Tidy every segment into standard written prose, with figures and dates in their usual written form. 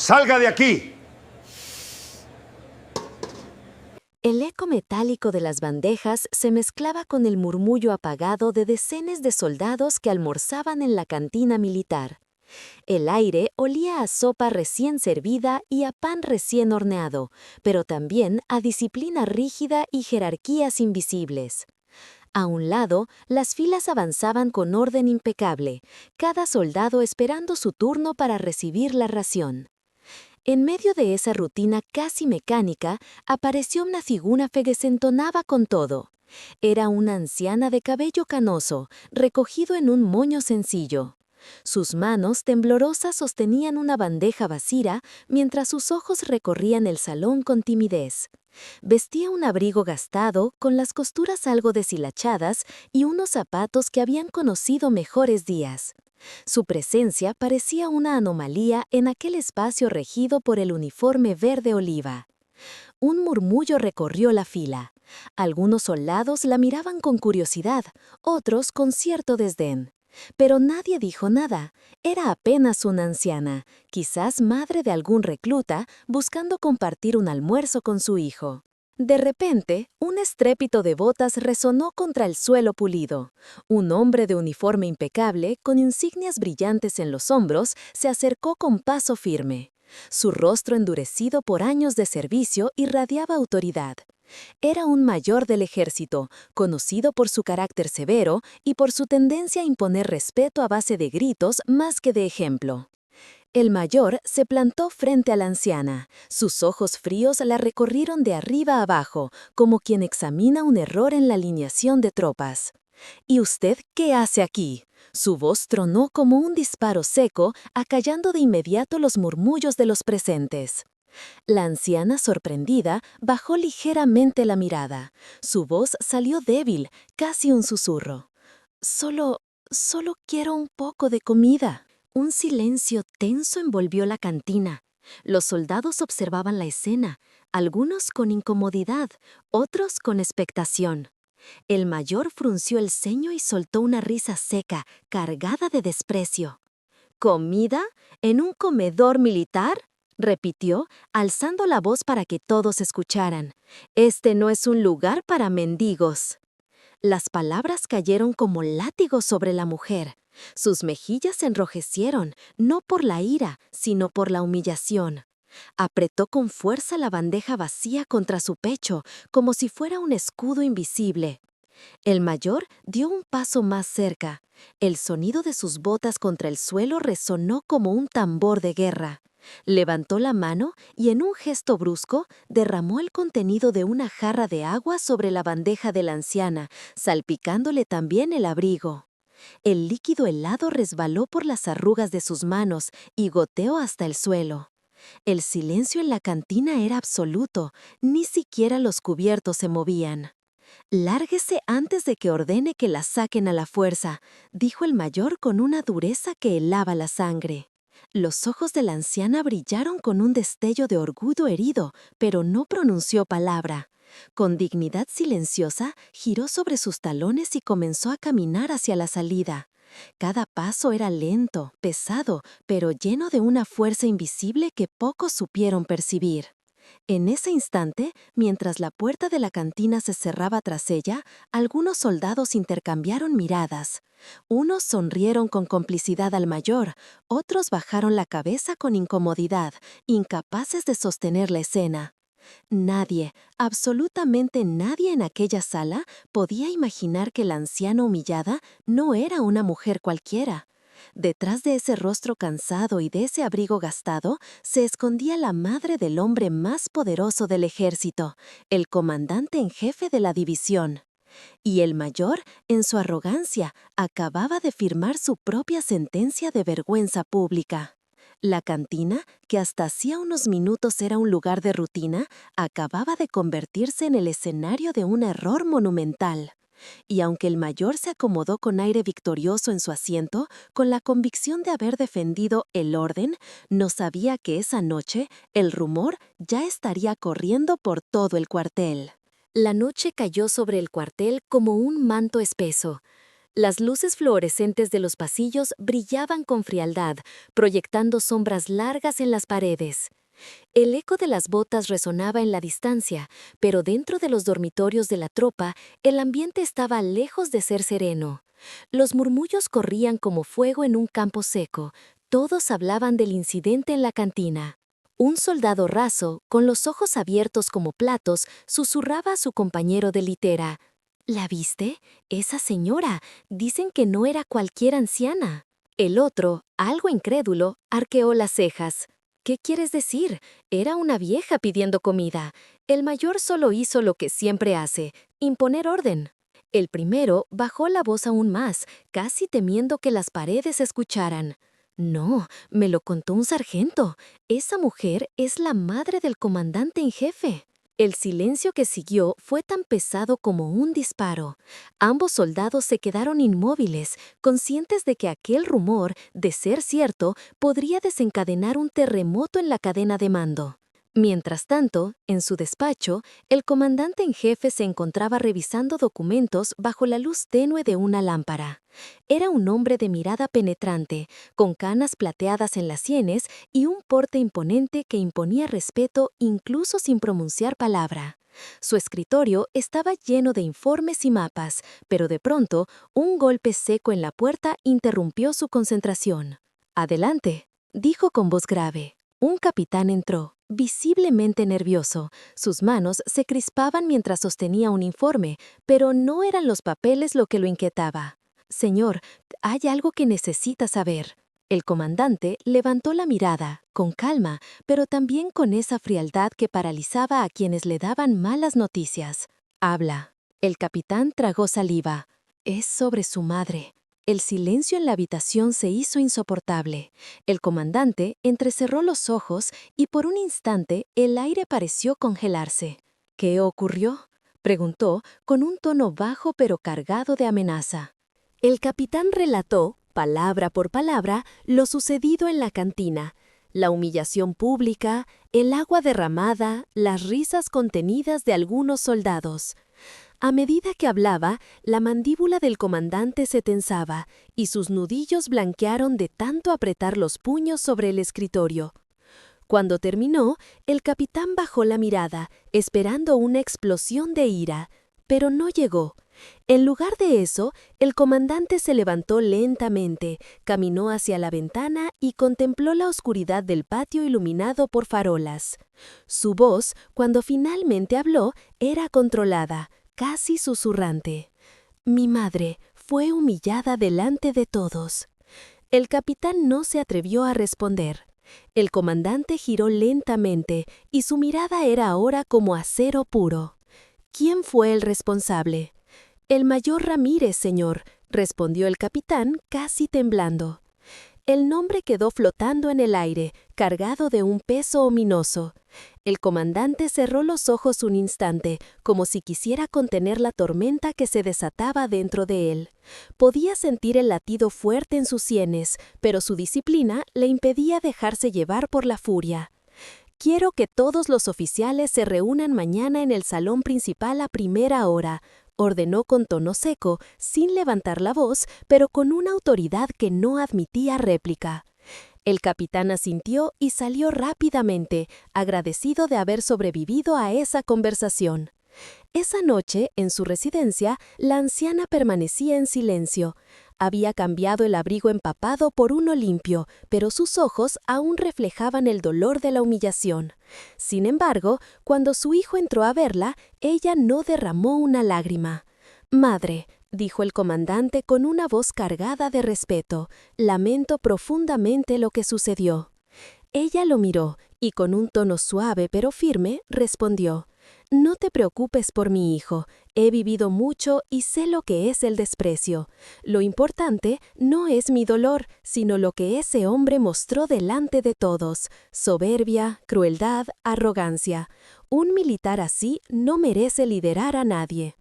¡Salga de aquí! El eco metálico de las bandejas se mezclaba con el murmullo apagado de decenas de soldados que almorzaban en la cantina militar. El aire olía a sopa recién servida y a pan recién horneado, pero también a disciplina rígida y jerarquías invisibles. A un lado, las filas avanzaban con orden impecable, cada soldado esperando su turno para recibir la ración. En medio de esa rutina casi mecánica, apareció una figura que desentonaba con todo. Era una anciana de cabello canoso, recogido en un moño sencillo. Sus manos temblorosas sostenían una bandeja vacía, mientras sus ojos recorrían el salón con timidez. Vestía un abrigo gastado, con las costuras algo deshilachadas, y unos zapatos que habían conocido mejores días. Su presencia parecía una anomalía en aquel espacio regido por el uniforme verde oliva. Un murmullo recorrió la fila. Algunos soldados la miraban con curiosidad, otros con cierto desdén. Pero nadie dijo nada. Era apenas una anciana, quizás madre de algún recluta, buscando compartir un almuerzo con su hijo. De repente, un estrépito de botas resonó contra el suelo pulido. Un hombre de uniforme impecable, con insignias brillantes en los hombros, se acercó con paso firme. Su rostro endurecido por años de servicio irradiaba autoridad. Era un mayor del ejército, conocido por su carácter severo y por su tendencia a imponer respeto a base de gritos más que de ejemplo. El mayor se plantó frente a la anciana. Sus ojos fríos la recorrieron de arriba a abajo, como quien examina un error en la alineación de tropas. ¿Y usted qué hace aquí? Su voz tronó como un disparo seco, acallando de inmediato los murmullos de los presentes. La anciana, sorprendida, bajó ligeramente la mirada. Su voz salió débil, casi un susurro. Solo quiero un poco de comida. Un silencio tenso envolvió la cantina. Los soldados observaban la escena, algunos con incomodidad, otros con expectación. El mayor frunció el ceño y soltó una risa seca, cargada de desprecio. ¿Comida? ¿En un comedor militar?, repitió, alzando la voz para que todos escucharan. Este no es un lugar para mendigos. Las palabras cayeron como látigos sobre la mujer. Sus mejillas se enrojecieron, no por la ira, sino por la humillación. Apretó con fuerza la bandeja vacía contra su pecho, como si fuera un escudo invisible. El mayor dio un paso más cerca. El sonido de sus botas contra el suelo resonó como un tambor de guerra. Levantó la mano y en un gesto brusco derramó el contenido de una jarra de agua sobre la bandeja de la anciana, salpicándole también el abrigo. El líquido helado resbaló por las arrugas de sus manos y goteó hasta el suelo. El silencio en la cantina era absoluto, ni siquiera los cubiertos se movían. «Lárguese antes de que ordene que la saquen a la fuerza», dijo el mayor con una dureza que helaba la sangre. Los ojos de la anciana brillaron con un destello de orgullo herido, pero no pronunció palabra. Con dignidad silenciosa, giró sobre sus talones y comenzó a caminar hacia la salida. Cada paso era lento, pesado, pero lleno de una fuerza invisible que pocos supieron percibir. En ese instante, mientras la puerta de la cantina se cerraba tras ella, algunos soldados intercambiaron miradas. Unos sonrieron con complicidad al mayor, otros bajaron la cabeza con incomodidad, incapaces de sostener la escena. Nadie, absolutamente nadie en aquella sala podía imaginar que la anciana humillada no era una mujer cualquiera. Detrás de ese rostro cansado y de ese abrigo gastado se escondía la madre del hombre más poderoso del ejército, el comandante en jefe de la división. Y el mayor, en su arrogancia, acababa de firmar su propia sentencia de vergüenza pública. La cantina, que hasta hacía unos minutos era un lugar de rutina, acababa de convertirse en el escenario de un error monumental. Y aunque el mayor se acomodó con aire victorioso en su asiento, con la convicción de haber defendido el orden, no sabía que esa noche el rumor ya estaría corriendo por todo el cuartel. La noche cayó sobre el cuartel como un manto espeso. Las luces fluorescentes de los pasillos brillaban con frialdad, proyectando sombras largas en las paredes. El eco de las botas resonaba en la distancia, pero dentro de los dormitorios de la tropa, el ambiente estaba lejos de ser sereno. Los murmullos corrían como fuego en un campo seco. Todos hablaban del incidente en la cantina. Un soldado raso, con los ojos abiertos como platos, susurraba a su compañero de litera. ¿La viste? Esa señora. Dicen que no era cualquier anciana. El otro, algo incrédulo, arqueó las cejas. ¿Qué quieres decir? Era una vieja pidiendo comida. El mayor solo hizo lo que siempre hace, imponer orden. El primero bajó la voz aún más, casi temiendo que las paredes escucharan. No, me lo contó un sargento. Esa mujer es la madre del comandante en jefe. El silencio que siguió fue tan pesado como un disparo. Ambos soldados se quedaron inmóviles, conscientes de que aquel rumor, de ser cierto, podría desencadenar un terremoto en la cadena de mando. Mientras tanto, en su despacho, el comandante en jefe se encontraba revisando documentos bajo la luz tenue de una lámpara. Era un hombre de mirada penetrante, con canas plateadas en las sienes y un porte imponente que imponía respeto incluso sin pronunciar palabra. Su escritorio estaba lleno de informes y mapas, pero de pronto, un golpe seco en la puerta interrumpió su concentración. «Adelante», dijo con voz grave. Un capitán entró, visiblemente nervioso. Sus manos se crispaban mientras sostenía un informe, pero no eran los papeles lo que lo inquietaba. «Señor, hay algo que necesita saber». El comandante levantó la mirada, con calma, pero también con esa frialdad que paralizaba a quienes le daban malas noticias. «Habla». El capitán tragó saliva. «Es sobre su madre». El silencio en la habitación se hizo insoportable. El comandante entrecerró los ojos y por un instante el aire pareció congelarse. «¿Qué ocurrió?», preguntó con un tono bajo pero cargado de amenaza. El capitán relató, palabra por palabra, lo sucedido en la cantina. La humillación pública, el agua derramada, las risas contenidas de algunos soldados. A medida que hablaba, la mandíbula del comandante se tensaba y sus nudillos blanquearon de tanto apretar los puños sobre el escritorio. Cuando terminó, el capitán bajó la mirada, esperando una explosión de ira, pero no llegó. En lugar de eso, el comandante se levantó lentamente, caminó hacia la ventana y contempló la oscuridad del patio iluminado por farolas. Su voz, cuando finalmente habló, era controlada, casi susurrante. «Mi madre fue humillada delante de todos». El capitán no se atrevió a responder. El comandante giró lentamente y su mirada era ahora como acero puro. «¿Quién fue el responsable?» «El mayor Ramírez, señor», respondió el capitán, casi temblando. El nombre quedó flotando en el aire, cargado de un peso ominoso. El comandante cerró los ojos un instante, como si quisiera contener la tormenta que se desataba dentro de él. Podía sentir el latido fuerte en sus sienes, pero su disciplina le impedía dejarse llevar por la furia. «Quiero que todos los oficiales se reúnan mañana en el salón principal a primera hora», ordenó con tono seco, sin levantar la voz, pero con una autoridad que no admitía réplica. El capitán asintió y salió rápidamente, agradecido de haber sobrevivido a esa conversación. Esa noche, en su residencia, la anciana permanecía en silencio. Había cambiado el abrigo empapado por uno limpio, pero sus ojos aún reflejaban el dolor de la humillación. Sin embargo, cuando su hijo entró a verla, ella no derramó una lágrima. «Madre», dijo el comandante con una voz cargada de respeto, «lamento profundamente lo que sucedió». Ella lo miró y con un tono suave pero firme respondió: «No te preocupes por mi hijo. He vivido mucho y sé lo que es el desprecio. Lo importante no es mi dolor, sino lo que ese hombre mostró delante de todos: soberbia, crueldad, arrogancia. Un militar así no merece liderar a nadie».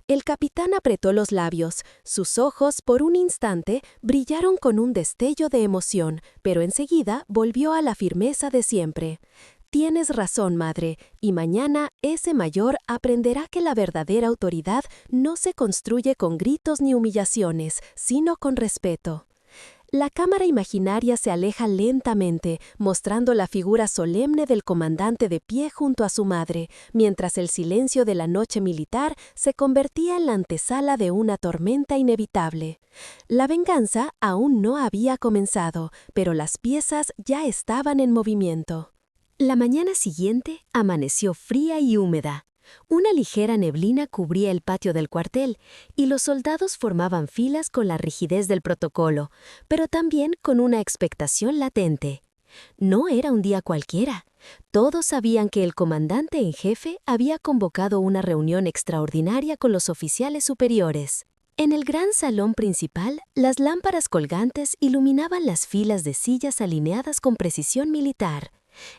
El capitán apretó los labios. Sus ojos, por un instante, brillaron con un destello de emoción, pero enseguida volvió a la firmeza de siempre. Tienes razón, madre, y mañana ese mayor aprenderá que la verdadera autoridad no se construye con gritos ni humillaciones, sino con respeto. La cámara imaginaria se aleja lentamente, mostrando la figura solemne del comandante de pie junto a su madre, mientras el silencio de la noche militar se convertía en la antesala de una tormenta inevitable. La venganza aún no había comenzado, pero las piezas ya estaban en movimiento. La mañana siguiente amaneció fría y húmeda. Una ligera neblina cubría el patio del cuartel, y los soldados formaban filas con la rigidez del protocolo, pero también con una expectación latente. No era un día cualquiera. Todos sabían que el comandante en jefe había convocado una reunión extraordinaria con los oficiales superiores. En el gran salón principal, las lámparas colgantes iluminaban las filas de sillas alineadas con precisión militar.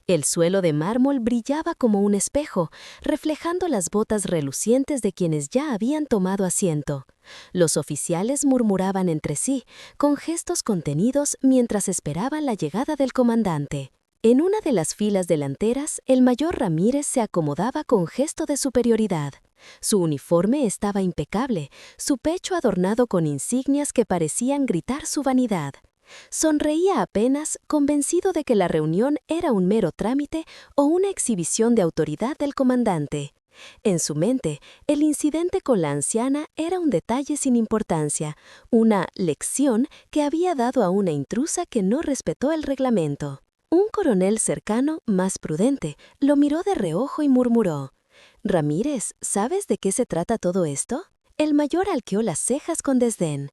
El suelo de mármol brillaba como un espejo, reflejando las botas relucientes de quienes ya habían tomado asiento. Los oficiales murmuraban entre sí, con gestos contenidos mientras esperaban la llegada del comandante. En una de las filas delanteras, el mayor Ramírez se acomodaba con gesto de superioridad. Su uniforme estaba impecable, su pecho adornado con insignias que parecían gritar su vanidad. Sonreía apenas, convencido de que la reunión era un mero trámite o una exhibición de autoridad del comandante. En su mente, el incidente con la anciana era un detalle sin importancia, una lección que había dado a una intrusa que no respetó el reglamento. Un coronel cercano, más prudente, lo miró de reojo y murmuró: «Ramírez, ¿sabes de qué se trata todo esto?». El mayor arqueó las cejas con desdén.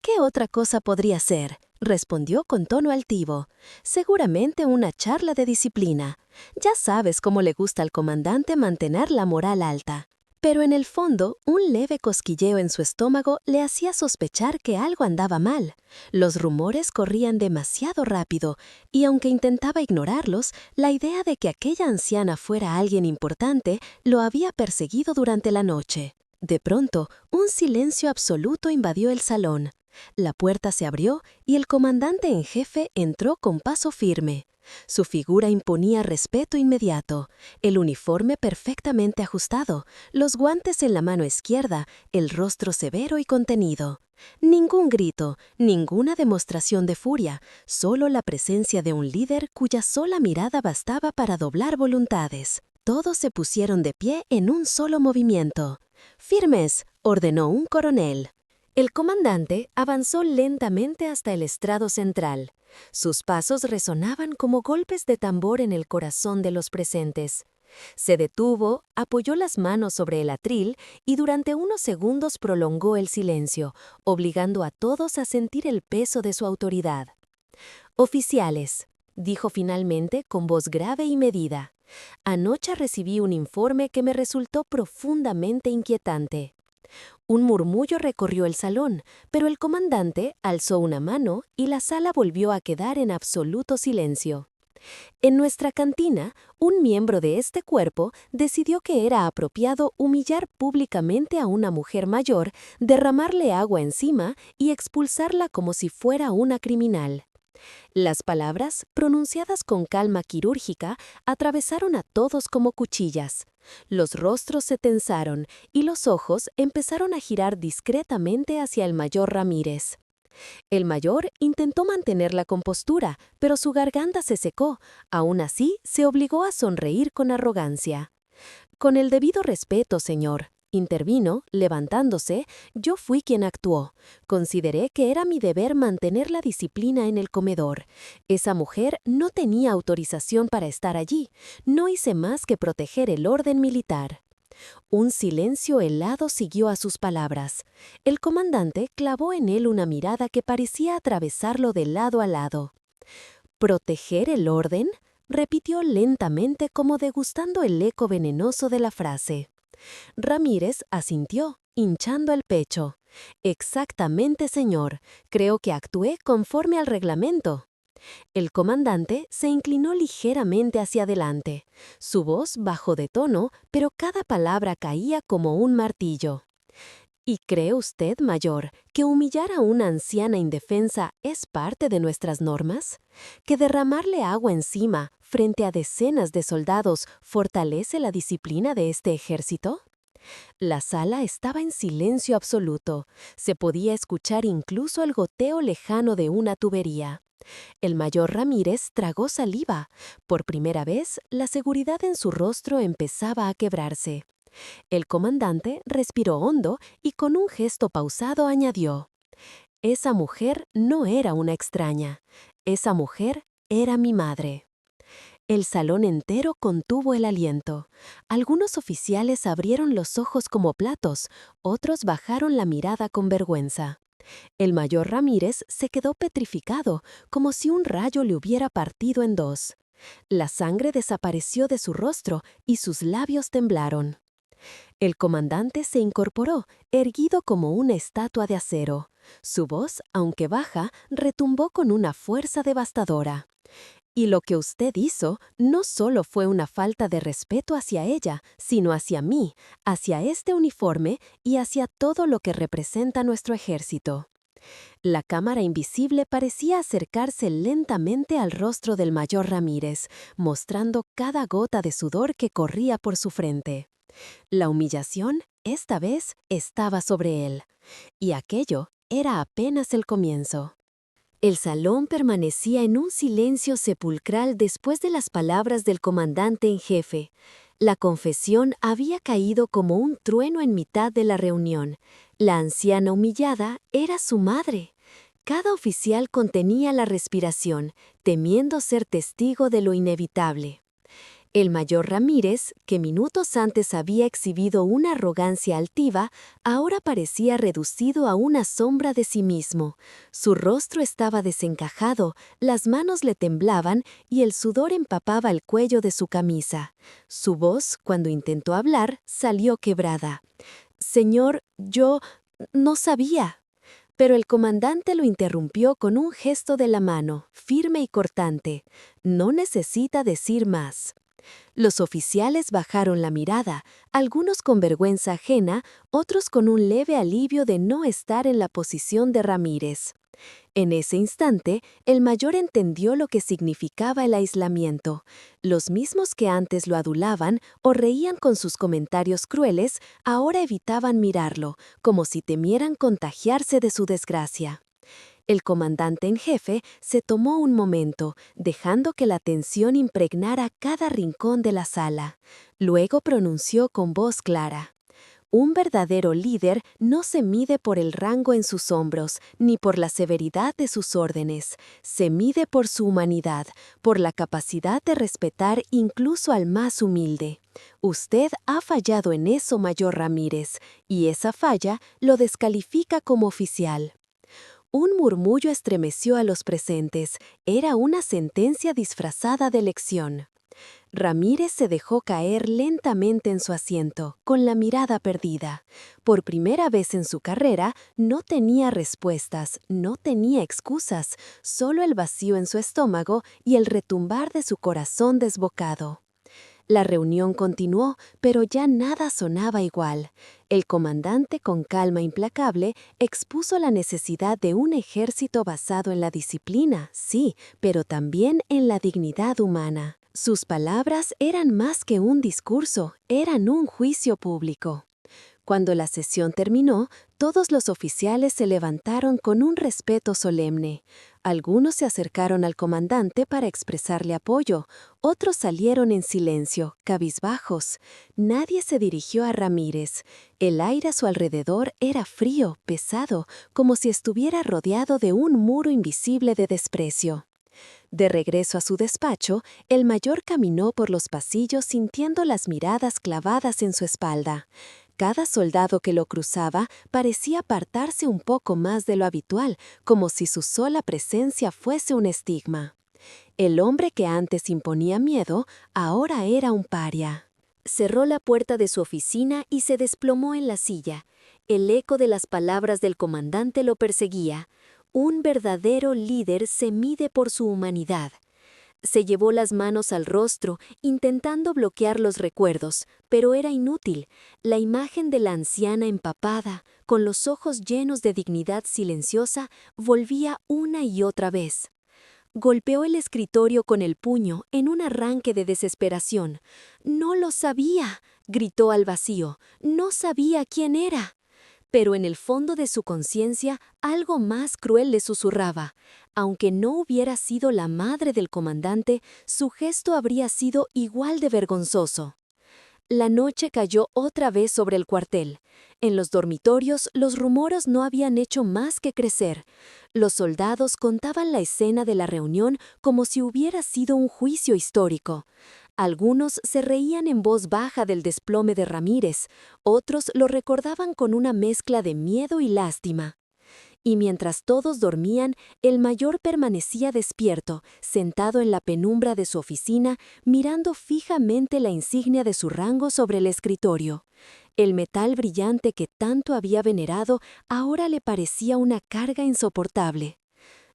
«¿Qué otra cosa podría ser?», respondió con tono altivo. «Seguramente una charla de disciplina. Ya sabes cómo le gusta al comandante mantener la moral alta». Pero en el fondo, un leve cosquilleo en su estómago le hacía sospechar que algo andaba mal. Los rumores corrían demasiado rápido, y aunque intentaba ignorarlos, la idea de que aquella anciana fuera alguien importante lo había perseguido durante la noche. De pronto, un silencio absoluto invadió el salón. La puerta se abrió y el comandante en jefe entró con paso firme. Su figura imponía respeto inmediato, el uniforme perfectamente ajustado, los guantes en la mano izquierda, el rostro severo y contenido. Ningún grito, ninguna demostración de furia, solo la presencia de un líder cuya sola mirada bastaba para doblar voluntades. Todos se pusieron de pie en un solo movimiento. «Firmes», ordenó un coronel. El comandante avanzó lentamente hasta el estrado central. Sus pasos resonaban como golpes de tambor en el corazón de los presentes. Se detuvo, apoyó las manos sobre el atril y durante unos segundos prolongó el silencio, obligando a todos a sentir el peso de su autoridad. «Oficiales», dijo finalmente con voz grave y medida, «anoche recibí un informe que me resultó profundamente inquietante». Un murmullo recorrió el salón, pero el comandante alzó una mano y la sala volvió a quedar en absoluto silencio. «En nuestra cantina, un miembro de este cuerpo decidió que era apropiado humillar públicamente a una mujer mayor, derramarle agua encima y expulsarla como si fuera una criminal». Las palabras, pronunciadas con calma quirúrgica, atravesaron a todos como cuchillas. Los rostros se tensaron y los ojos empezaron a girar discretamente hacia el mayor Ramírez. El mayor intentó mantener la compostura, pero su garganta se secó. Aún así, se obligó a sonreír con arrogancia. «Con el debido respeto, señor», intervino, levantándose, «yo fui quien actuó. Consideré que era mi deber mantener la disciplina en el comedor. Esa mujer no tenía autorización para estar allí. No hice más que proteger el orden militar». Un silencio helado siguió a sus palabras. El comandante clavó en él una mirada que parecía atravesarlo de lado a lado. «¿Proteger el orden?», repitió lentamente como degustando el eco venenoso de la frase. Ramírez asintió, hinchando el pecho. «Exactamente, señor. Creo que actué conforme al reglamento». El comandante se inclinó ligeramente hacia adelante. Su voz bajó de tono, pero cada palabra caía como un martillo. ¿Y cree usted, mayor, que humillar a una anciana indefensa es parte de nuestras normas? ¿Que derramarle agua encima, frente a decenas de soldados, fortalece la disciplina de este ejército? La sala estaba en silencio absoluto. Se podía escuchar incluso el goteo lejano de una tubería. El mayor Ramírez tragó saliva. Por primera vez, la seguridad en su rostro empezaba a quebrarse. El comandante respiró hondo y con un gesto pausado añadió: «Esa mujer no era una extraña. Esa mujer era mi madre». El salón entero contuvo el aliento. Algunos oficiales abrieron los ojos como platos, otros bajaron la mirada con vergüenza. El mayor Ramírez se quedó petrificado, como si un rayo le hubiera partido en dos. La sangre desapareció de su rostro y sus labios temblaron. El comandante se incorporó, erguido como una estatua de acero. Su voz, aunque baja, retumbó con una fuerza devastadora. «Y lo que usted hizo no solo fue una falta de respeto hacia ella, sino hacia mí, hacia este uniforme y hacia todo lo que representa nuestro ejército». La cámara invisible parecía acercarse lentamente al rostro del mayor Ramírez, mostrando cada gota de sudor que corría por su frente. La humillación, esta vez, estaba sobre él. Y aquello era apenas el comienzo. El salón permanecía en un silencio sepulcral después de las palabras del comandante en jefe. La confesión había caído como un trueno en mitad de la reunión. La anciana humillada era su madre. Cada oficial contenía la respiración, temiendo ser testigo de lo inevitable. El mayor Ramírez, que minutos antes había exhibido una arrogancia altiva, ahora parecía reducido a una sombra de sí mismo. Su rostro estaba desencajado, las manos le temblaban y el sudor empapaba el cuello de su camisa. Su voz, cuando intentó hablar, salió quebrada. «Señor, yo no sabía». Pero el comandante lo interrumpió con un gesto de la mano, firme y cortante. «No necesita decir más». Los oficiales bajaron la mirada, algunos con vergüenza ajena, otros con un leve alivio de no estar en la posición de Ramírez. En ese instante, el mayor entendió lo que significaba el aislamiento. Los mismos que antes lo adulaban o reían con sus comentarios crueles, ahora evitaban mirarlo, como si temieran contagiarse de su desgracia. El comandante en jefe se tomó un momento, dejando que la tensión impregnara cada rincón de la sala. Luego pronunció con voz clara: «Un verdadero líder no se mide por el rango en sus hombros, ni por la severidad de sus órdenes. Se mide por su humanidad, por la capacidad de respetar incluso al más humilde. Usted ha fallado en eso, mayor Ramírez, y esa falla lo descalifica como oficial». Un murmullo estremeció a los presentes. Era una sentencia disfrazada de lección. Ramírez se dejó caer lentamente en su asiento, con la mirada perdida. Por primera vez en su carrera, no tenía respuestas, no tenía excusas, solo el vacío en su estómago y el retumbar de su corazón desbocado. La reunión continuó, pero ya nada sonaba igual. El comandante, con calma implacable, expuso la necesidad de un ejército basado en la disciplina, sí, pero también en la dignidad humana. Sus palabras eran más que un discurso, eran un juicio público. Cuando la sesión terminó, todos los oficiales se levantaron con un respeto solemne. Algunos se acercaron al comandante para expresarle apoyo, otros salieron en silencio, cabizbajos. Nadie se dirigió a Ramírez. El aire a su alrededor era frío, pesado, como si estuviera rodeado de un muro invisible de desprecio. De regreso a su despacho, el mayor caminó por los pasillos sintiendo las miradas clavadas en su espalda. Cada soldado que lo cruzaba parecía apartarse un poco más de lo habitual, como si su sola presencia fuese un estigma. El hombre que antes imponía miedo, ahora era un paria. Cerró la puerta de su oficina y se desplomó en la silla. El eco de las palabras del comandante lo perseguía. Un verdadero líder se mide por su humanidad. Se llevó las manos al rostro, intentando bloquear los recuerdos, pero era inútil. La imagen de la anciana empapada, con los ojos llenos de dignidad silenciosa, volvía una y otra vez. Golpeó el escritorio con el puño en un arranque de desesperación. «¡No lo sabía!», gritó al vacío. «¡No sabía quién era!». Pero en el fondo de su conciencia algo más cruel le susurraba. Aunque no hubiera sido la madre del comandante, su gesto habría sido igual de vergonzoso. La noche cayó otra vez sobre el cuartel. En los dormitorios los rumores no habían hecho más que crecer. Los soldados contaban la escena de la reunión como si hubiera sido un juicio histórico. Algunos se reían en voz baja del desplome de Ramírez, otros lo recordaban con una mezcla de miedo y lástima. Y mientras todos dormían, el mayor permanecía despierto, sentado en la penumbra de su oficina, mirando fijamente la insignia de su rango sobre el escritorio. El metal brillante que tanto había venerado ahora le parecía una carga insoportable.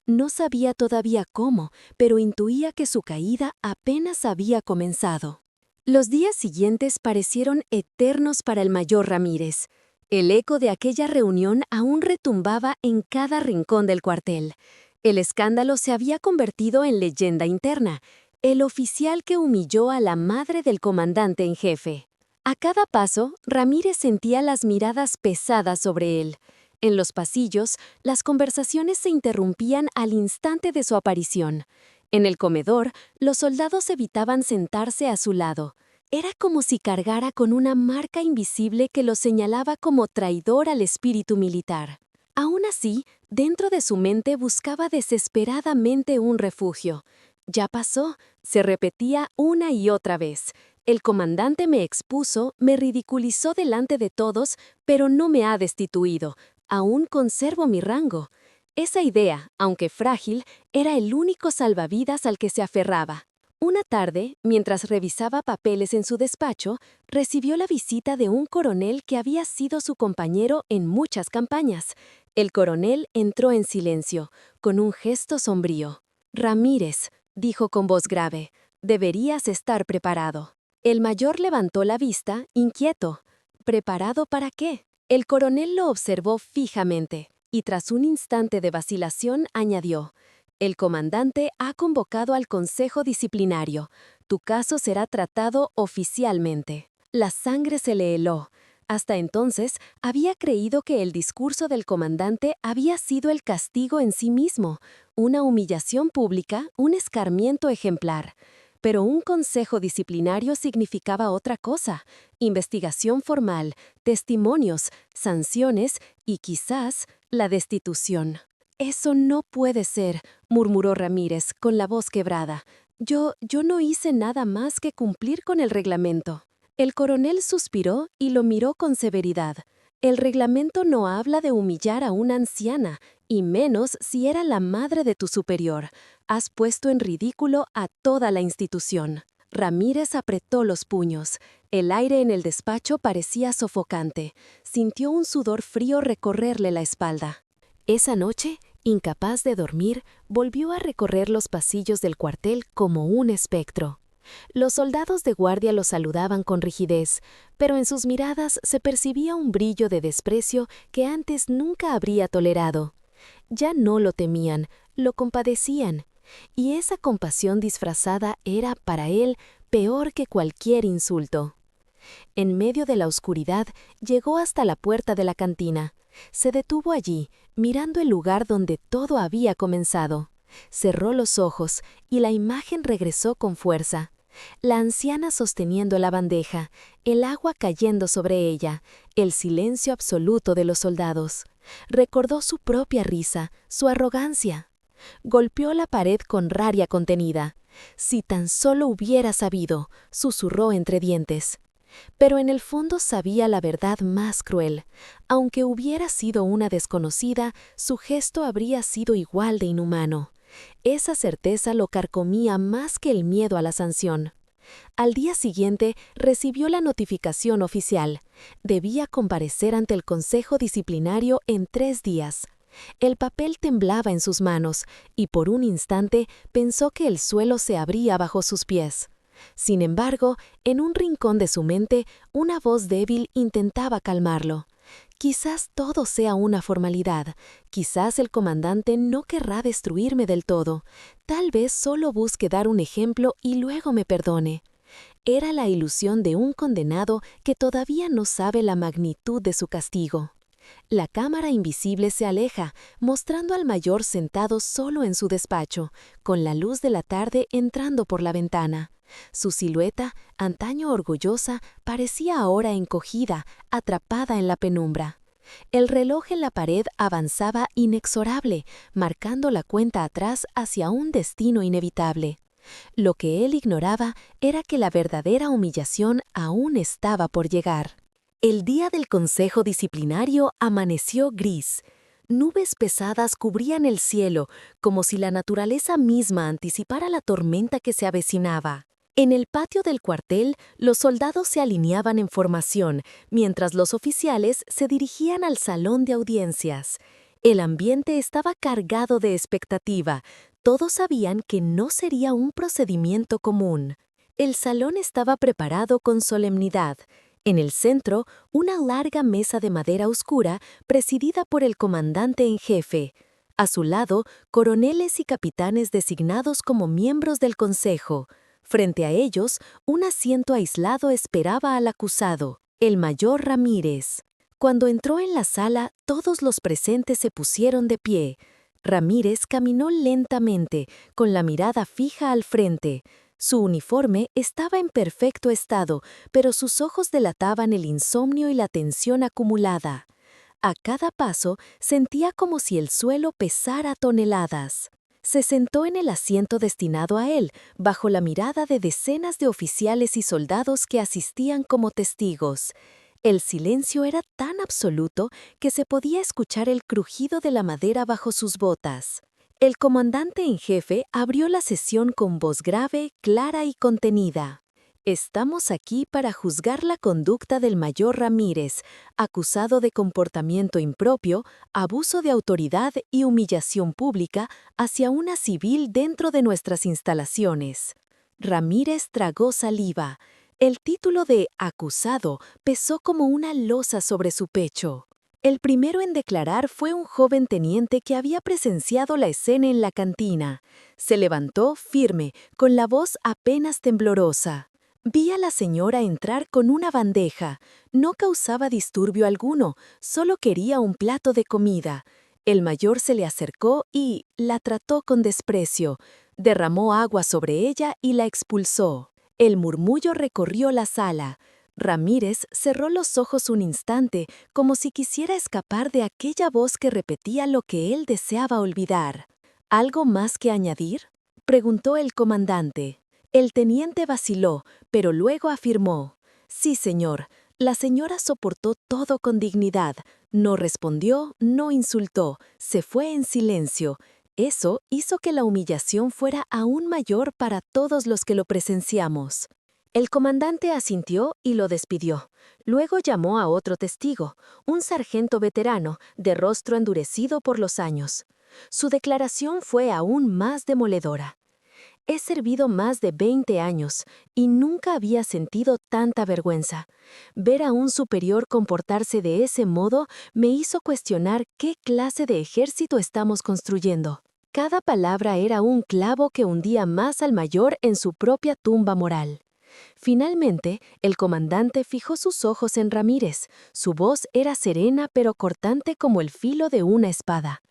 No sabía todavía cómo, pero intuía que su caída apenas había comenzado. Los días siguientes parecieron eternos para el mayor Ramírez. El eco de aquella reunión aún retumbaba en cada rincón del cuartel. El escándalo se había convertido en leyenda interna, el oficial que humilló a la madre del comandante en jefe. A cada paso, Ramírez sentía las miradas pesadas sobre él. En los pasillos, las conversaciones se interrumpían al instante de su aparición. En el comedor, los soldados evitaban sentarse a su lado. Era como si cargara con una marca invisible que lo señalaba como traidor al espíritu militar. Aún así, dentro de su mente buscaba desesperadamente un refugio. «Ya pasó», se repetía una y otra vez. «El comandante me expuso, me ridiculizó delante de todos, pero no me ha destituido. Aún conservo mi rango». Esa idea, aunque frágil, era el único salvavidas al que se aferraba. Una tarde, mientras revisaba papeles en su despacho, recibió la visita de un coronel que había sido su compañero en muchas campañas. El coronel entró en silencio, con un gesto sombrío. «Ramírez», dijo con voz grave, «deberías estar preparado». El mayor levantó la vista, inquieto. ¿Preparado para qué? El coronel lo observó fijamente, y tras un instante de vacilación añadió: «El comandante ha convocado al consejo disciplinario. Tu caso será tratado oficialmente». La sangre se le heló. Hasta entonces había creído que el discurso del comandante había sido el castigo en sí mismo, una humillación pública, un escarmiento ejemplar. Pero un consejo disciplinario significaba otra cosa: investigación formal, testimonios, sanciones y quizás la destitución. «Eso no puede ser», murmuró Ramírez con la voz quebrada. Yo no hice nada más que cumplir con el reglamento». El coronel suspiró y lo miró con severidad. «El reglamento no habla de humillar a una anciana, y menos si era la madre de tu superior. Has puesto en ridículo a toda la institución». Ramírez apretó los puños. El aire en el despacho parecía sofocante. Sintió un sudor frío recorrerle la espalda. Esa noche, incapaz de dormir, volvió a recorrer los pasillos del cuartel como un espectro. Los soldados de guardia lo saludaban con rigidez, pero en sus miradas se percibía un brillo de desprecio que antes nunca habría tolerado. Ya no lo temían, lo compadecían, y esa compasión disfrazada era, para él, peor que cualquier insulto. En medio de la oscuridad, llegó hasta la puerta de la cantina. Se detuvo allí, mirando el lugar donde todo había comenzado. Cerró los ojos y la imagen regresó con fuerza. La anciana sosteniendo la bandeja, el agua cayendo sobre ella, el silencio absoluto de los soldados. Recordó su propia risa, su arrogancia. Golpeó la pared con rabia contenida. «Si tan solo hubiera sabido», susurró entre dientes. Pero en el fondo sabía la verdad más cruel. Aunque hubiera sido una desconocida, su gesto habría sido igual de inhumano. Esa certeza lo carcomía más que el miedo a la sanción. Al día siguiente recibió la notificación oficial. Debía comparecer ante el Consejo Disciplinario en 3 días. El papel temblaba en sus manos, y por un instante pensó que el suelo se abría bajo sus pies. Sin embargo, en un rincón de su mente, una voz débil intentaba calmarlo. Quizás todo sea una formalidad, quizás el comandante no querrá destruirme del todo, tal vez solo busque dar un ejemplo y luego me perdone. Era la ilusión de un condenado que todavía no sabe la magnitud de su castigo. La cámara invisible se aleja, mostrando al mayor sentado solo en su despacho, con la luz de la tarde entrando por la ventana. Su silueta, antaño orgullosa, parecía ahora encogida, atrapada en la penumbra. El reloj en la pared avanzaba inexorable, marcando la cuenta atrás hacia un destino inevitable. Lo que él ignoraba era que la verdadera humillación aún estaba por llegar. El día del consejo disciplinario amaneció gris. Nubes pesadas cubrían el cielo, como si la naturaleza misma anticipara la tormenta que se avecinaba. En el patio del cuartel, los soldados se alineaban en formación, mientras los oficiales se dirigían al salón de audiencias. El ambiente estaba cargado de expectativa. Todos sabían que no sería un procedimiento común. El salón estaba preparado con solemnidad. En el centro, una larga mesa de madera oscura presidida por el comandante en jefe. A su lado, coroneles y capitanes designados como miembros del consejo. Frente a ellos, un asiento aislado esperaba al acusado, el mayor Ramírez. Cuando entró en la sala, todos los presentes se pusieron de pie. Ramírez caminó lentamente, con la mirada fija al frente. Su uniforme estaba en perfecto estado, pero sus ojos delataban el insomnio y la tensión acumulada. A cada paso sentía como si el suelo pesara toneladas. Se sentó en el asiento destinado a él, bajo la mirada de decenas de oficiales y soldados que asistían como testigos. El silencio era tan absoluto que se podía escuchar el crujido de la madera bajo sus botas. El comandante en jefe abrió la sesión con voz grave, clara y contenida. Estamos aquí para juzgar la conducta del mayor Ramírez, acusado de comportamiento impropio, abuso de autoridad y humillación pública hacia una civil dentro de nuestras instalaciones. Ramírez tragó saliva. El título de acusado pesó como una losa sobre su pecho. El primero en declarar fue un joven teniente que había presenciado la escena en la cantina. Se levantó firme, con la voz apenas temblorosa. Vi a la señora entrar con una bandeja. No causaba disturbio alguno, solo quería un plato de comida. El mayor se le acercó y la trató con desprecio. Derramó agua sobre ella y la expulsó. El murmullo recorrió la sala. Ramírez cerró los ojos un instante, como si quisiera escapar de aquella voz que repetía lo que él deseaba olvidar. ¿Algo más que añadir?, preguntó el comandante. El teniente vaciló, pero luego afirmó: «Sí, señor». La señora soportó todo con dignidad. No respondió, no insultó, se fue en silencio. Eso hizo que la humillación fuera aún mayor para todos los que lo presenciamos. El comandante asintió y lo despidió. Luego llamó a otro testigo, un sargento veterano, de rostro endurecido por los años. Su declaración fue aún más demoledora. He servido más de 20 años y nunca había sentido tanta vergüenza. Ver a un superior comportarse de ese modo me hizo cuestionar qué clase de ejército estamos construyendo. Cada palabra era un clavo que hundía más al mayor en su propia tumba moral. Finalmente, el comandante fijó sus ojos en Ramírez. Su voz era serena pero cortante como el filo de una espada.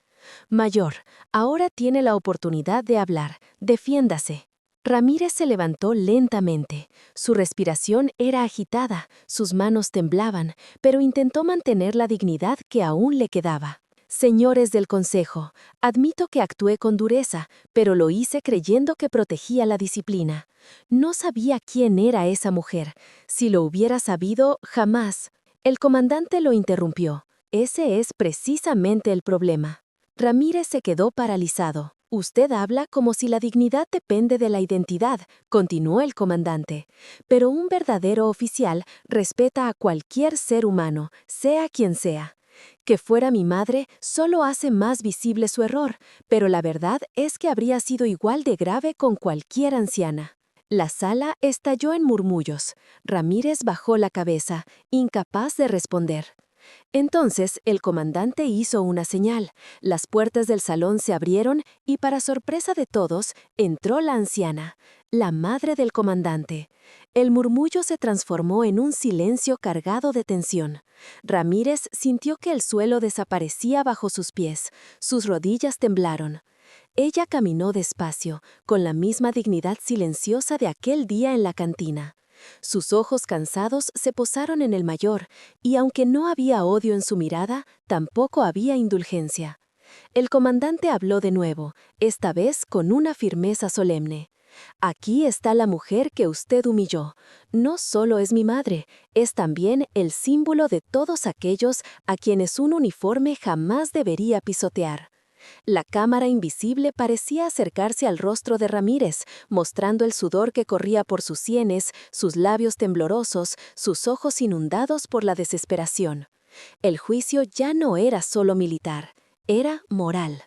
«Mayor, ahora tiene la oportunidad de hablar. Defiéndase». Ramírez se levantó lentamente. Su respiración era agitada, sus manos temblaban, pero intentó mantener la dignidad que aún le quedaba. «Señores del Consejo, admito que actué con dureza, pero lo hice creyendo que protegía la disciplina. No sabía quién era esa mujer. Si lo hubiera sabido, jamás». El comandante lo interrumpió. «Ese es precisamente el problema». Ramírez se quedó paralizado. «Usted habla como si la dignidad depende de la identidad», continuó el comandante. «Pero un verdadero oficial respeta a cualquier ser humano, sea quien sea. Que fuera mi madre solo hace más visible su error, pero la verdad es que habría sido igual de grave con cualquier anciana. La sala estalló en murmullos. Ramírez bajó la cabeza, incapaz de responder. Entonces el comandante hizo una señal. Las puertas del salón se abrieron y, para sorpresa de todos, entró la anciana, la madre del comandante. El murmullo se transformó en un silencio cargado de tensión. Ramírez sintió que el suelo desaparecía bajo sus pies. Sus rodillas temblaron. Ella caminó despacio, con la misma dignidad silenciosa de aquel día en la cantina. Sus ojos cansados se posaron en el mayor, y aunque no había odio en su mirada, tampoco había indulgencia. El comandante habló de nuevo, esta vez con una firmeza solemne. Aquí está la mujer que usted humilló. No solo es mi madre, es también el símbolo de todos aquellos a quienes un uniforme jamás debería pisotear. La cámara invisible parecía acercarse al rostro de Ramírez, mostrando el sudor que corría por sus sienes, sus labios temblorosos, sus ojos inundados por la desesperación. El juicio ya no era solo militar, era moral.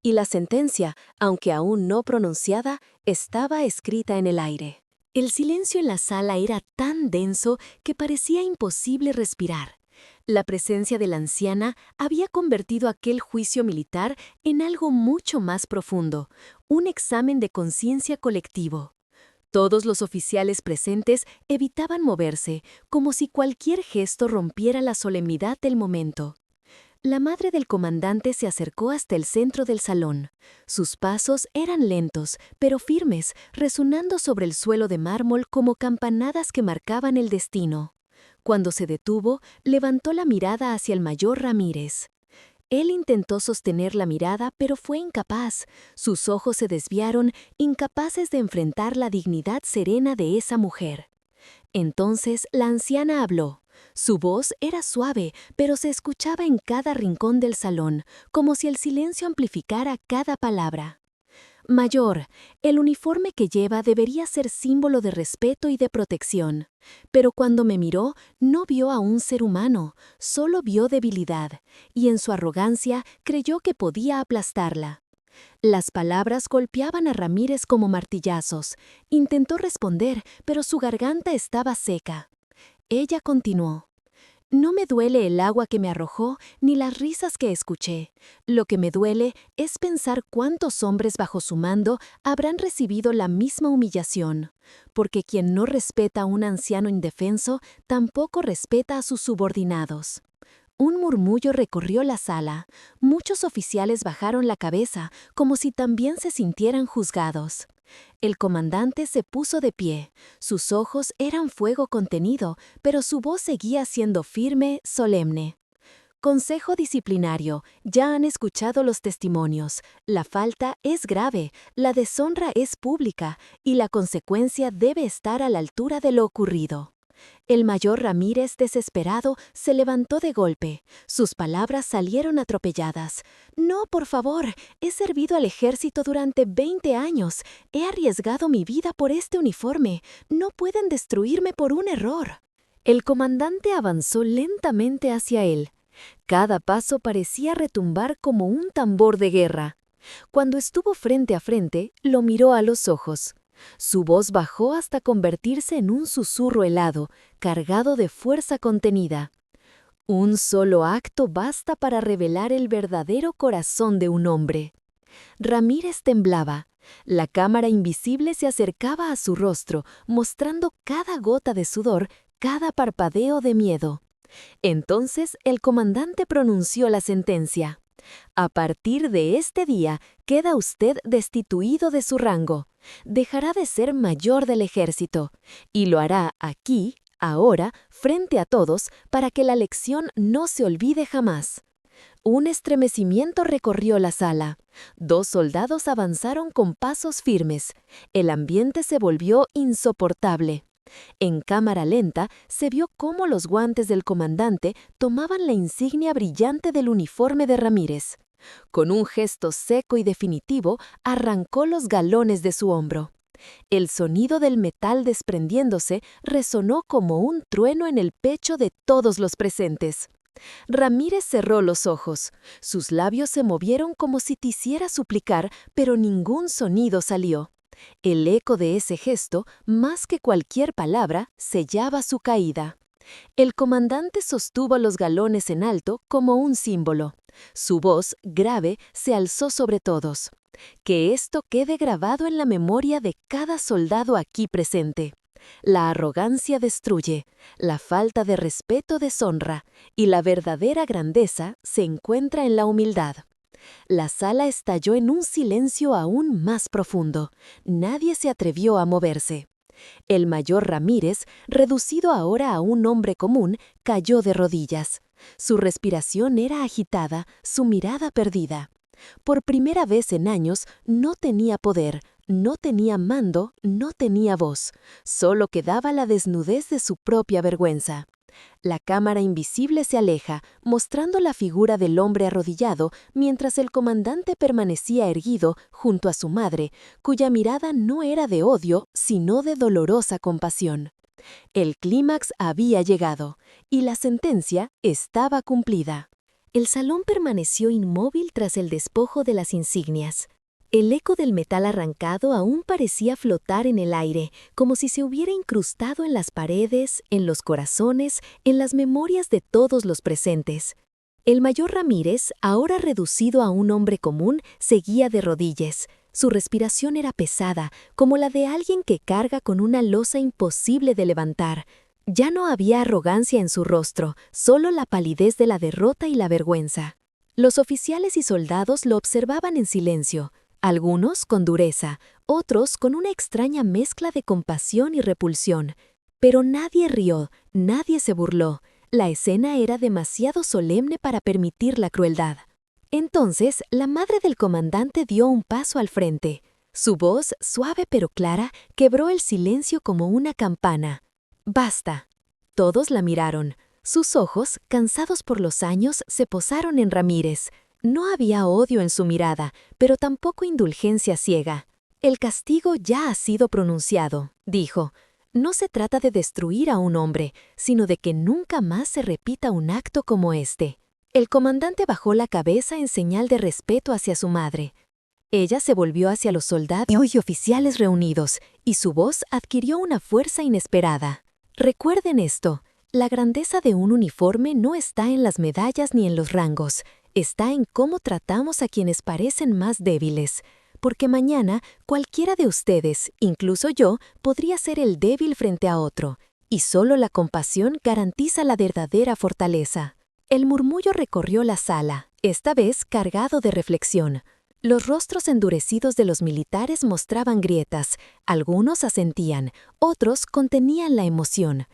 Y la sentencia, aunque aún no pronunciada, estaba escrita en el aire. El silencio en la sala era tan denso que parecía imposible respirar. La presencia de la anciana había convertido aquel juicio militar en algo mucho más profundo, un examen de conciencia colectivo. Todos los oficiales presentes evitaban moverse, como si cualquier gesto rompiera la solemnidad del momento. La madre del comandante se acercó hasta el centro del salón. Sus pasos eran lentos, pero firmes, resonando sobre el suelo de mármol como campanadas que marcaban el destino. Cuando se detuvo, levantó la mirada hacia el mayor Ramírez. Él intentó sostener la mirada, pero fue incapaz. Sus ojos se desviaron, incapaces de enfrentar la dignidad serena de esa mujer. Entonces la anciana habló. Su voz era suave, pero se escuchaba en cada rincón del salón, como si el silencio amplificara cada palabra. Mayor, el uniforme que lleva debería ser símbolo de respeto y de protección. Pero cuando me miró, no vio a un ser humano, solo vio debilidad, y en su arrogancia creyó que podía aplastarla. Las palabras golpeaban a Ramírez como martillazos. Intentó responder, pero su garganta estaba seca. Ella continuó. No me duele el agua que me arrojó ni las risas que escuché. Lo que me duele es pensar cuántos hombres bajo su mando habrán recibido la misma humillación, porque quien no respeta a un anciano indefenso tampoco respeta a sus subordinados. Un murmullo recorrió la sala. Muchos oficiales bajaron la cabeza, como si también se sintieran juzgados. El comandante se puso de pie. Sus ojos eran fuego contenido, pero su voz seguía siendo firme, solemne. Consejo disciplinario, ya han escuchado los testimonios. La falta es grave, la deshonra es pública, y la consecuencia debe estar a la altura de lo ocurrido. El mayor Ramírez, desesperado, se levantó de golpe. Sus palabras salieron atropelladas. «No, por favor, he servido al ejército durante 20 años. He arriesgado mi vida por este uniforme. No pueden destruirme por un error». El comandante avanzó lentamente hacia él. Cada paso parecía retumbar como un tambor de guerra. Cuando estuvo frente a frente, lo miró a los ojos. Su voz bajó hasta convertirse en un susurro helado, cargado de fuerza contenida. Un solo acto basta para revelar el verdadero corazón de un hombre. Ramírez temblaba. La cámara invisible se acercaba a su rostro, mostrando cada gota de sudor, cada parpadeo de miedo. Entonces el comandante pronunció la sentencia. A partir de este día queda usted destituido de su rango. Dejará de ser mayor del ejército, y lo hará aquí, ahora, frente a todos, para que la lección no se olvide jamás. Un estremecimiento recorrió la sala. 2 soldados avanzaron con pasos firmes. El ambiente se volvió insoportable. En cámara lenta se vio cómo los guantes del comandante tomaban la insignia brillante del uniforme de Ramírez. Con un gesto seco y definitivo, arrancó los galones de su hombro. El sonido del metal desprendiéndose resonó como un trueno en el pecho de todos los presentes. Ramírez cerró los ojos. Sus labios se movieron como si quisiera suplicar, pero ningún sonido salió. El eco de ese gesto, más que cualquier palabra, sellaba su caída. El comandante sostuvo los galones en alto como un símbolo. Su voz, grave, se alzó sobre todos. Que esto quede grabado en la memoria de cada soldado aquí presente. La arrogancia destruye, la falta de respeto deshonra, y la verdadera grandeza se encuentra en la humildad. La sala estalló en un silencio aún más profundo. Nadie se atrevió a moverse. El mayor Ramírez, reducido ahora a un hombre común, cayó de rodillas. Su respiración era agitada, su mirada perdida. Por primera vez en años no tenía poder, no tenía mando, no tenía voz. Solo quedaba la desnudez de su propia vergüenza. La cámara invisible se aleja, mostrando la figura del hombre arrodillado, mientras el comandante permanecía erguido junto a su madre, cuya mirada no era de odio, sino de dolorosa compasión. El clímax había llegado, y la sentencia estaba cumplida. El salón permaneció inmóvil tras el despojo de las insignias. El eco del metal arrancado aún parecía flotar en el aire, como si se hubiera incrustado en las paredes, en los corazones, en las memorias de todos los presentes. El mayor Ramírez, ahora reducido a un hombre común, seguía de rodillas. Su respiración era pesada, como la de alguien que carga con una losa imposible de levantar. Ya no había arrogancia en su rostro, solo la palidez de la derrota y la vergüenza. Los oficiales y soldados lo observaban en silencio. Algunos con dureza, otros con una extraña mezcla de compasión y repulsión. Pero nadie rió, nadie se burló. La escena era demasiado solemne para permitir la crueldad. Entonces, la madre del comandante dio un paso al frente. Su voz, suave pero clara, quebró el silencio como una campana. «Basta». Todos la miraron. Sus ojos, cansados por los años, se posaron en Ramírez. No había odio en su mirada, pero tampoco indulgencia ciega. «El castigo ya ha sido pronunciado», dijo. «No se trata de destruir a un hombre, sino de que nunca más se repita un acto como este». El comandante bajó la cabeza en señal de respeto hacia su madre. Ella se volvió hacia los soldados y oficiales reunidos, y su voz adquirió una fuerza inesperada. «Recuerden esto, la grandeza de un uniforme no está en las medallas ni en los rangos. Está en cómo tratamos a quienes parecen más débiles, porque mañana cualquiera de ustedes, incluso yo, podría ser el débil frente a otro, y solo la compasión garantiza la verdadera fortaleza». El murmullo recorrió la sala, esta vez cargado de reflexión. Los rostros endurecidos de los militares mostraban grietas, algunos asentían, otros contenían la emoción.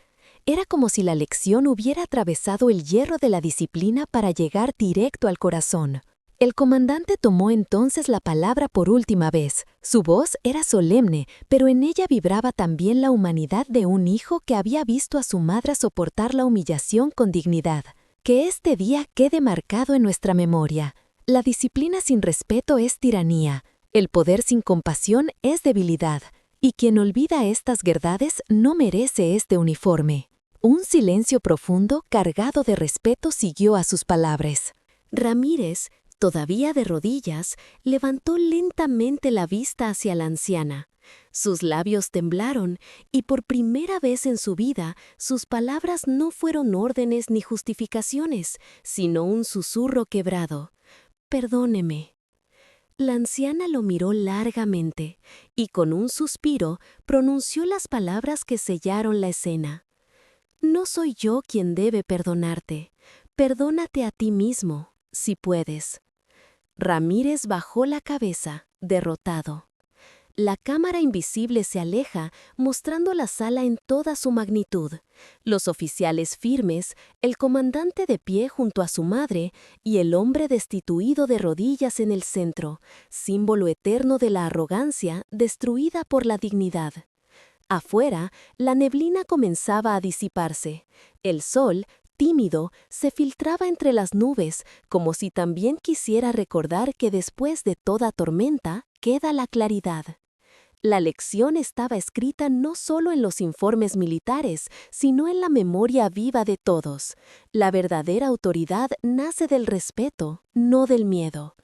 Era como si la lección hubiera atravesado el hierro de la disciplina para llegar directo al corazón. El comandante tomó entonces la palabra por última vez. Su voz era solemne, pero en ella vibraba también la humanidad de un hijo que había visto a su madre soportar la humillación con dignidad. Que este día quede marcado en nuestra memoria. La disciplina sin respeto es tiranía, el poder sin compasión es debilidad, y quien olvida estas verdades no merece este uniforme. Un silencio profundo, cargado de respeto, siguió a sus palabras. Ramírez, todavía de rodillas, levantó lentamente la vista hacia la anciana. Sus labios temblaron, y por primera vez en su vida, sus palabras no fueron órdenes ni justificaciones, sino un susurro quebrado. «Perdóneme». La anciana lo miró largamente, y con un suspiro pronunció las palabras que sellaron la escena. «No soy yo quien debe perdonarte. Perdónate a ti mismo, si puedes». Ramírez bajó la cabeza, derrotado. La cámara invisible se aleja, mostrando la sala en toda su magnitud. Los oficiales firmes, el comandante de pie junto a su madre y el hombre destituido de rodillas en el centro, símbolo eterno de la arrogancia destruida por la dignidad. Afuera, la neblina comenzaba a disiparse. El sol, tímido, se filtraba entre las nubes, como si también quisiera recordar que después de toda tormenta queda la claridad. La lección estaba escrita no solo en los informes militares, sino en la memoria viva de todos. La verdadera autoridad nace del respeto, no del miedo.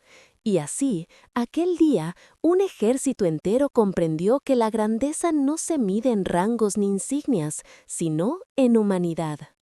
Y así, aquel día, un ejército entero comprendió que la grandeza no se mide en rangos ni insignias, sino en humanidad.